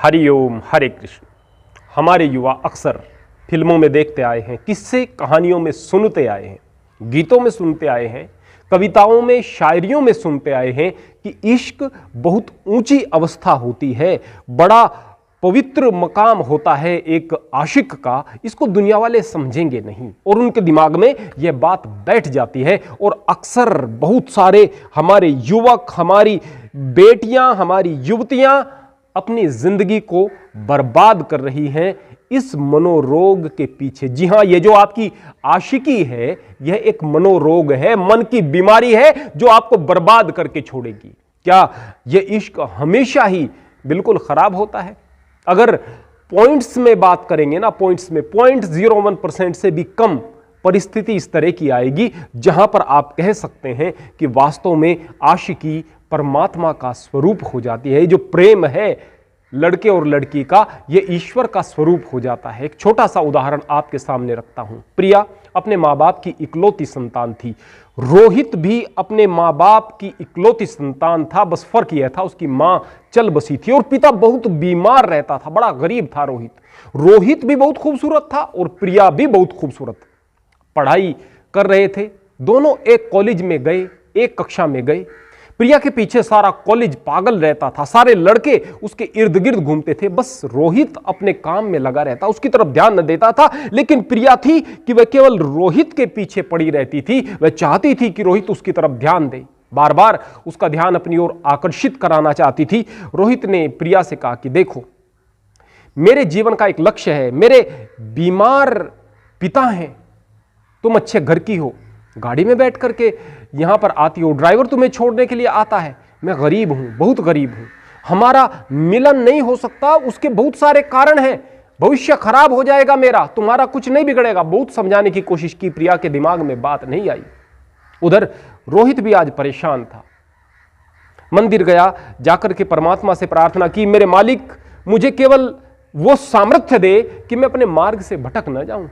हरिओम हरे कृष्ण। हमारे युवा अक्सर फिल्मों में देखते आए हैं, किस्से कहानियों में सुनते आए हैं, गीतों में सुनते आए हैं, कविताओं में शायरियों में सुनते आए हैं कि इश्क बहुत ऊंची अवस्था होती है, बड़ा पवित्र मकाम होता है एक आशिक का। इसको दुनिया वाले समझेंगे नहीं और उनके दिमाग में यह बात बैठ जाती है। और अक्सर बहुत सारे हमारे युवक, हमारी बेटियां, हमारी युवतियां अपनी जिंदगी को बर्बाद कर रही हैं इस मनोरोग के पीछे। जी हां, ये जो आपकी आशिकी है यह एक मनोरोग है, मन की बीमारी है जो आपको बर्बाद करके छोड़ेगी। क्या यह इश्क हमेशा ही बिल्कुल खराब होता है? अगर पॉइंट्स में बात करेंगे ना, पॉइंट्स में 0.01% से भी कम परिस्थिति इस तरह की आएगी जहां पर आप कह सकते हैं कि वास्तव में आशिकी परमात्मा का स्वरूप हो जाती है। जो प्रेम है लड़के और लड़की का, यह ईश्वर का स्वरूप हो जाता है। एक छोटा सा उदाहरण आपके सामने रखता हूं। प्रिया अपने मां बाप की इकलौती संतान थी। रोहित भी अपने मां बाप की इकलौती संतान था, बस फर्क यह था उसकी मां चल बसी थी और पिता बहुत बीमार रहता था, बड़ा गरीब था रोहित। रोहित भी बहुत खूबसूरत था और प्रिया भी बहुत खूबसूरत। पढ़ाई कर रहे थे दोनों, एक कॉलेज में गए, एक कक्षा में गए। प्रिया के पीछे सारा कॉलेज पागल रहता था, सारे लड़के उसके इर्द गिर्द घूमते थे, बस रोहित अपने काम में लगा रहता, उसकी तरफ ध्यान न देता था। लेकिन प्रिया थी कि वह केवल रोहित के पीछे पड़ी रहती थी। वह चाहती थी कि रोहित उसकी तरफ ध्यान दे, बार बार उसका ध्यान अपनी ओर आकर्षित कराना चाहती थी। रोहित ने प्रिया से कहा कि देखो, मेरे जीवन का एक लक्ष्य है, मेरे बीमार पिता हैं, तुम अच्छे घर की हो, गाड़ी में बैठ करके यहां पर आती हो, ड्राइवर तुम्हें छोड़ने के लिए आता है, मैं गरीब हूं, बहुत गरीब हूं, हमारा मिलन नहीं हो सकता, उसके बहुत सारे कारण हैं, भविष्य खराब हो जाएगा मेरा, तुम्हारा कुछ नहीं बिगड़ेगा। बहुत समझाने की कोशिश की, प्रिया के दिमाग में बात नहीं आई। उधर रोहित भी आज परेशान था। मंदिर गया, जाकर के परमात्मा से प्रार्थना की, मेरे मालिक मुझे केवल वो सामर्थ्य दे कि मैं अपने मार्ग से भटक न जाऊं।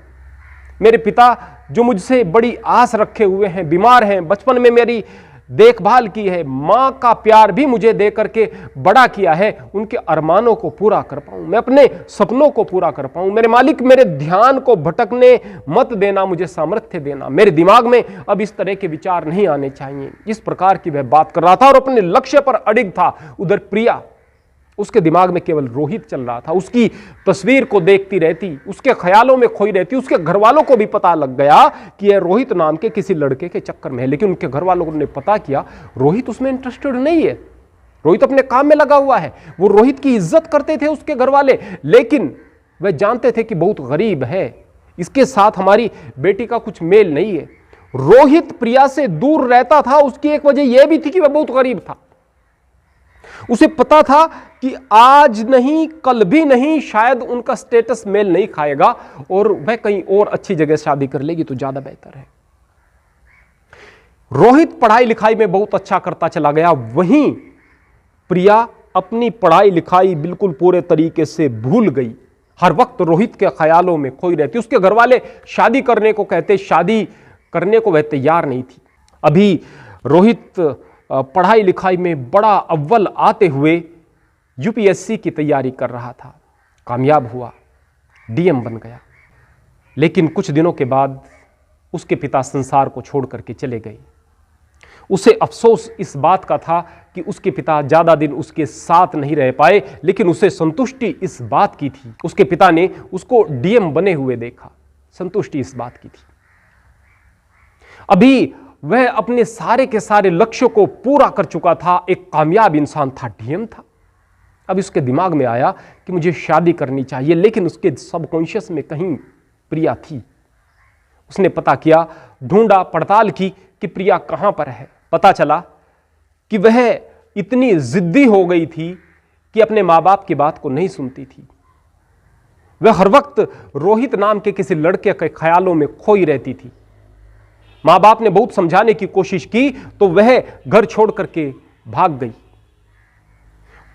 मेरे पिता जो मुझसे बड़ी आस रखे हुए हैं, बीमार हैं, बचपन में मेरी देखभाल की है, मां का प्यार भी मुझे दे करके बड़ा किया है, उनके अरमानों को पूरा कर पाऊं, मैं अपने सपनों को पूरा कर पाऊं। मेरे मालिक मेरे ध्यान को भटकने मत देना, मुझे सामर्थ्य देना, मेरे दिमाग में अब इस तरह के विचार नहीं आने चाहिए। इस प्रकार की वह बात कर रहा था और अपने लक्ष्य पर अडिग था। उधर प्रिया, उसके दिमाग में केवल रोहित चल रहा था, उसकी तस्वीर को देखती रहती, उसके ख्यालों में खोई रहती। उसके घर वालों को भी पता लग गया कि यह रोहित नाम के किसी लड़के के चक्कर में है, लेकिन उनके घर वालों ने पता किया रोहित उसमें इंटरेस्टेड नहीं है, रोहित अपने काम में लगा हुआ है। वो रोहित की इज्जत करते थे उसके घर वाले, लेकिन वह जानते थे कि बहुत गरीब है, इसके साथ हमारी बेटी का कुछ मेल नहीं है। रोहित प्रिया से दूर रहता था, उसकी एक वजह यह भी थी कि वह बहुत गरीब था। उसे पता था कि आज नहीं कल भी नहीं, शायद उनका स्टेटस मेल नहीं खाएगा और वह कहीं और अच्छी जगह शादी कर लेगी तो ज्यादा बेहतर है। रोहित पढ़ाई लिखाई में बहुत अच्छा करता चला गया, वहीं प्रिया अपनी पढ़ाई लिखाई बिल्कुल पूरे तरीके से भूल गई, हर वक्त रोहित के ख्यालों में खोई रहती। उसके घर वाले शादी करने को कहते, शादी करने को वह तैयार नहीं थी। अभी रोहित पढ़ाई लिखाई में बड़ा अव्वल आते हुए यूपीएससी की तैयारी कर रहा था, कामयाब हुआ, डीएम बन गया। लेकिन कुछ दिनों के बाद उसके पिता संसार को छोड़ करके चले गए। उसे अफसोस इस बात का था कि उसके पिता ज्यादा दिन उसके साथ नहीं रह पाए, लेकिन उसे संतुष्टि इस बात की थी, उसके पिता ने उसको डीएम बने हुए देखा, संतुष्टि इस बात की थी। अभी वह अपने सारे के सारे लक्ष्यों को पूरा कर चुका था, एक कामयाब इंसान था, डीएम था। अब उसके दिमाग में आया कि मुझे शादी करनी चाहिए, लेकिन उसके सबकॉन्शियस में कहीं प्रिया थी। उसने पता किया, ढूंढा, पड़ताल की कि प्रिया कहां पर है। पता चला कि वह इतनी जिद्दी हो गई थी कि अपने मां बाप की बात को नहीं सुनती थी। वह हर वक्त रोहित नाम के किसी लड़के के ख्यालों में खोई रहती थी। मां बाप ने बहुत समझाने की कोशिश की तो वह घर छोड़ करके भाग गई।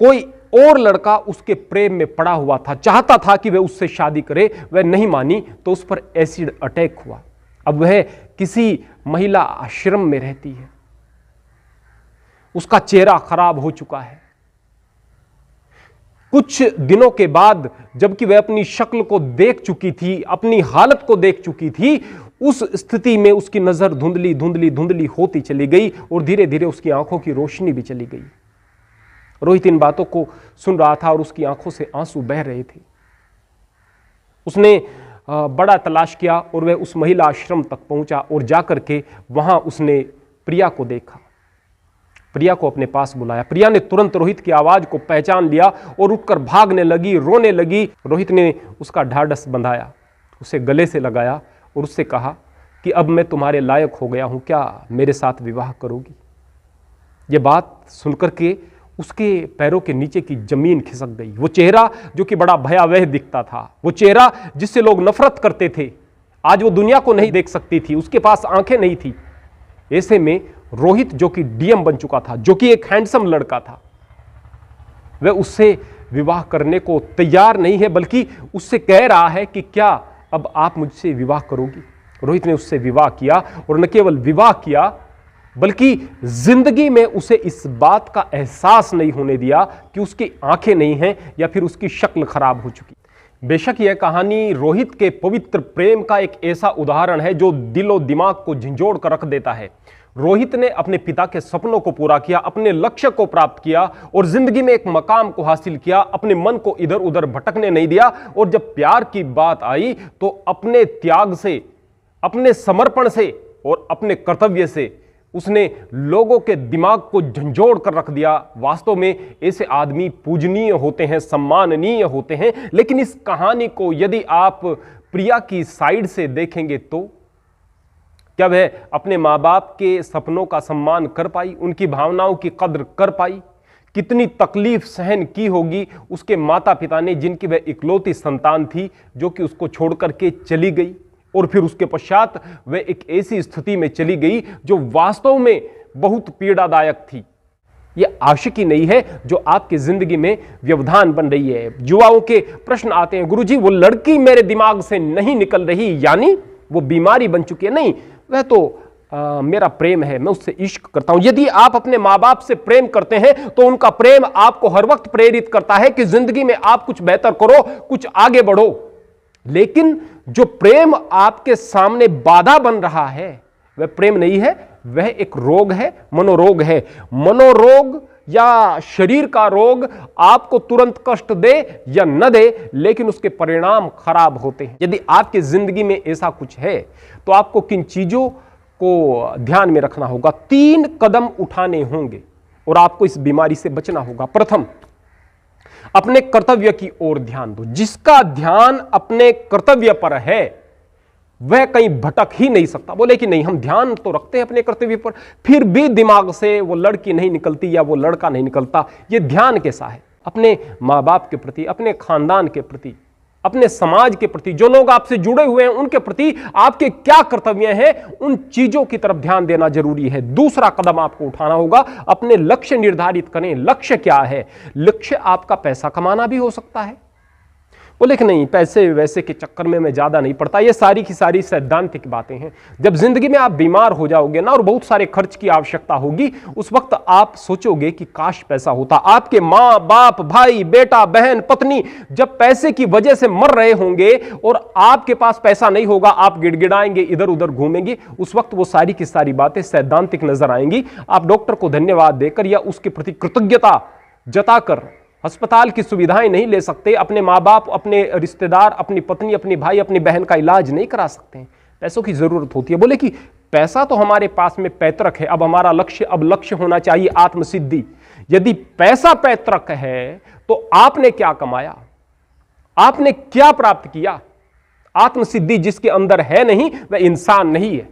कोई और लड़का उसके प्रेम में पड़ा हुआ था, चाहता था कि वह उससे शादी करे, वह नहीं मानी तो उस पर एसिड अटैक हुआ। अब वह किसी महिला आश्रम में रहती है, उसका चेहरा खराब हो चुका है। कुछ दिनों के बाद जबकि वह अपनी शक्ल को देख चुकी थी, अपनी हालत को देख चुकी थी, उस स्थिति में उसकी नजर धुंधली धुंधली धुंधली होती चली गई और धीरे धीरे उसकी आंखों की रोशनी भी चली गई। रोहित इन बातों को सुन रहा था और उसकी आंखों से आंसू बह रहे थे। उसने बड़ा तलाश किया और वह उस महिला आश्रम तक पहुंचा और जाकर के वहां उसने प्रिया को देखा, प्रिया को अपने पास बुलाया। प्रिया ने तुरंत रोहित की आवाज को पहचान लिया और उठकर भागने लगी, रोने लगी। रोहित ने उसका ढाढ़स बंधाया, उसे गले से लगाया और उससे कहा कि अब मैं तुम्हारे लायक हो गया हूं, क्या मेरे साथ विवाह करोगी? यह बात सुनकर के उसके पैरों के नीचे की जमीन खिसक गई। वो चेहरा जो कि बड़ा भयावह दिखता था, वो चेहरा जिससे लोग नफरत करते थे, आज वो दुनिया को नहीं देख सकती थी, उसके पास आंखें नहीं थी। ऐसे में रोहित जो कि डीएम बन चुका था, जो कि एक हैंडसम लड़का था, वह उससे विवाह करने को तैयार नहीं है, बल्कि उससे कह रहा है कि क्या अब आप मुझसे विवाह करोगी? रोहित ने उससे विवाह किया और न केवल विवाह किया बल्कि जिंदगी में उसे इस बात का एहसास नहीं होने दिया कि उसकी आंखें नहीं हैं या फिर उसकी शक्ल खराब हो चुकी। बेशक यह कहानी रोहित के पवित्र प्रेम का एक ऐसा उदाहरण है जो दिलो दिमाग को झंझोड़ कर रख देता है। रोहित ने अपने पिता के सपनों को पूरा किया, अपने लक्ष्य को प्राप्त किया और जिंदगी में एक मकाम को हासिल किया, अपने मन को इधर उधर भटकने नहीं दिया। और जब प्यार की बात आई तो अपने त्याग से, अपने समर्पण से और अपने कर्तव्य से उसने लोगों के दिमाग को झंझोड़ कर रख दिया। वास्तव में ऐसे आदमी पूजनीय होते हैं, सम्माननीय होते हैं। लेकिन इस कहानी को यदि आप प्रिया की साइड से देखेंगे तो क्या वह अपने माँ बाप के सपनों का सम्मान कर पाई, उनकी भावनाओं की कद्र कर पाई? कितनी तकलीफ सहन की होगी उसके माता पिता ने, जिनकी वह इकलौती संतान थी जो कि उसको छोड़ करके चली गई। और फिर उसके पश्चात वह एक ऐसी स्थिति में चली गई जो वास्तव में बहुत पीड़ादायक थी। यह आशिकी नहीं है जो आपकी जिंदगी में व्यवधान बन रही है। युवाओं के प्रश्न आते हैं, गुरुजी वो लड़की मेरे दिमाग से नहीं निकल रही, यानी वो बीमारी बन चुकी है। नहीं, वह तो मेरा प्रेम है, मैं उससे इश्क करता हूं। यदि आप अपने माँ बाप से प्रेम करते हैं तो उनका प्रेम आपको हर वक्त प्रेरित करता है कि जिंदगी में आप कुछ बेहतर करो, कुछ आगे बढ़ो। लेकिन जो प्रेम आपके सामने बाधा बन रहा है वह प्रेम नहीं है, वह एक रोग है, मनोरोग है। मनोरोग या शरीर का रोग आपको तुरंत कष्ट दे या न दे, लेकिन उसके परिणाम खराब होते हैं। यदि आपकी जिंदगी में ऐसा कुछ है तो आपको किन चीजों को ध्यान में रखना होगा? 3 कदम उठाने होंगे और आपको इस बीमारी से बचना होगा। प्रथम, अपने कर्तव्य की ओर ध्यान दो। जिसका ध्यान अपने कर्तव्य पर है वह कहीं भटक ही नहीं सकता। बोले कि नहीं, हम ध्यान तो रखते हैं अपने कर्तव्य पर, फिर भी दिमाग से वो लड़की नहीं निकलती या वो लड़का नहीं निकलता। ये ध्यान कैसा है? अपने माँ बाप के प्रति, अपने खानदान के प्रति, अपने समाज के प्रति, जो लोग आपसे जुड़े हुए हैं उनके प्रति आपके क्या कर्तव्य हैं, उन चीजों की तरफ ध्यान देना जरूरी है। दूसरा कदम आपको उठाना होगा, अपने लक्ष्य निर्धारित करें। लक्ष्य क्या है? लक्ष्य आपका पैसा कमाना भी हो सकता है। बोले कि नहीं, पैसे वैसे के चक्कर में मैं ज्यादा नहीं पड़ता। ये सारी की सारी सैद्धांतिक बातें हैं। जब जिंदगी में आप बीमार हो जाओगे ना और बहुत सारे खर्च की आवश्यकता होगी, उस वक्त आप सोचोगे कि काश पैसा होता। आपके माँ बाप, भाई, बेटा, बहन, पत्नी जब पैसे की वजह से मर रहे होंगे और आपके पास पैसा नहीं होगा, आप गिड़गिड़ाएंगे, इधर उधर घूमेंगे, उस वक्त वो सारी की सारी बातें सैद्धांतिक नजर आएंगी। आप डॉक्टर को धन्यवाद देकर या उसके प्रति कृतज्ञता जताकर अस्पताल की सुविधाएं नहीं ले सकते, अपने माँ बाप, अपने रिश्तेदार, अपनी पत्नी, अपनी भाई, अपनी बहन का इलाज नहीं करा सकते। पैसों की जरूरत होती है। बोले कि पैसा तो हमारे पास में पैतृक है, अब हमारा लक्ष्य, अब लक्ष्य होना चाहिए आत्मसिद्धि। यदि पैसा पैतृक है तो आपने क्या कमाया, आपने क्या प्राप्त किया? आत्मसिद्धि जिसके अंदर है नहीं वह इंसान नहीं है।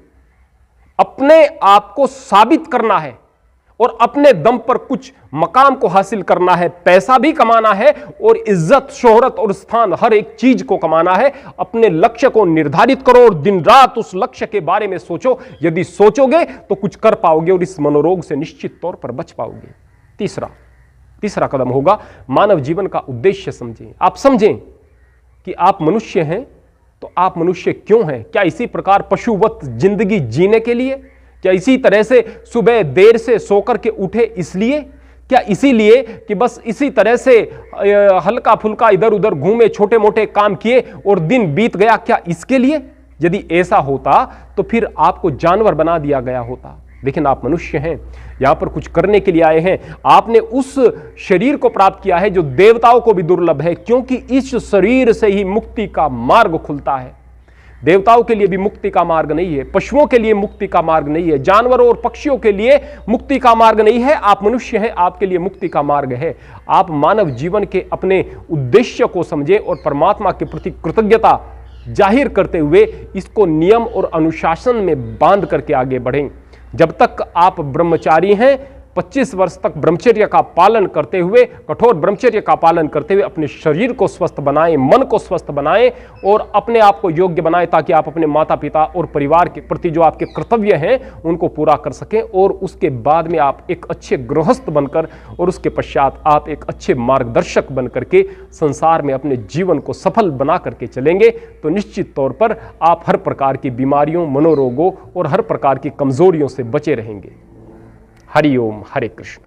अपने आप को साबित करना है और अपने दम पर कुछ मकाम को हासिल करना है। पैसा भी कमाना है और इज्जत, शोहरत और स्थान, हर एक चीज को कमाना है। अपने लक्ष्य को निर्धारित करो और दिन रात उस लक्ष्य के बारे में सोचो। यदि सोचोगे तो कुछ कर पाओगे और इस मनोरोग से निश्चित तौर पर बच पाओगे। तीसरा कदम होगा, मानव जीवन का उद्देश्य समझें। आप समझें कि आप मनुष्य हैं तो आप मनुष्य क्यों हैं? क्या इसी प्रकार पशुवत जिंदगी जीने के लिए? क्या इसी तरह से सुबह देर से सोकर के उठे इसलिए? क्या इसीलिए कि बस इसी तरह से हल्का फुल्का इधर उधर घूमे, छोटे मोटे काम किए और दिन बीत गया? क्या इसके लिए? यदि ऐसा होता तो फिर आपको जानवर बना दिया गया होता। लेकिन आप मनुष्य हैं, यहां पर कुछ करने के लिए आए हैं। आपने उस शरीर को प्राप्त किया है जो देवताओं को भी दुर्लभ है, क्योंकि इस शरीर से ही मुक्ति का मार्ग खुलता है। देवताओं के लिए भी मुक्ति का मार्ग नहीं है, पशुओं के लिए मुक्ति का मार्ग नहीं है, जानवरों और पक्षियों के लिए मुक्ति का मार्ग नहीं है। आप मनुष्य हैं, आपके लिए मुक्ति का मार्ग है। आप मानव जीवन के अपने उद्देश्य को समझें और परमात्मा के प्रति कृतज्ञता जाहिर करते हुए इसको नियम और अनुशासन में बांध करके आगे बढ़ें। जब तक आप ब्रह्मचारी हैं, 25 वर्ष तक ब्रह्मचर्य का पालन करते हुए, कठोर ब्रह्मचर्य का पालन करते हुए अपने शरीर को स्वस्थ बनाएं, मन को स्वस्थ बनाएं और अपने आप को योग्य बनाएं, ताकि आप अपने माता पिता और परिवार के प्रति जो आपके कर्तव्य हैं उनको पूरा कर सकें। और उसके बाद में आप एक अच्छे गृहस्थ बनकर और उसके पश्चात आप एक अच्छे मार्गदर्शक बन करके संसार में अपने जीवन को सफल बना करके चलेंगे, तो निश्चित तौर पर आप हर प्रकार की बीमारियों, मनोरोगों और हर प्रकार की कमजोरियों से बचे रहेंगे। हरि ओम, हरे कृष्ण।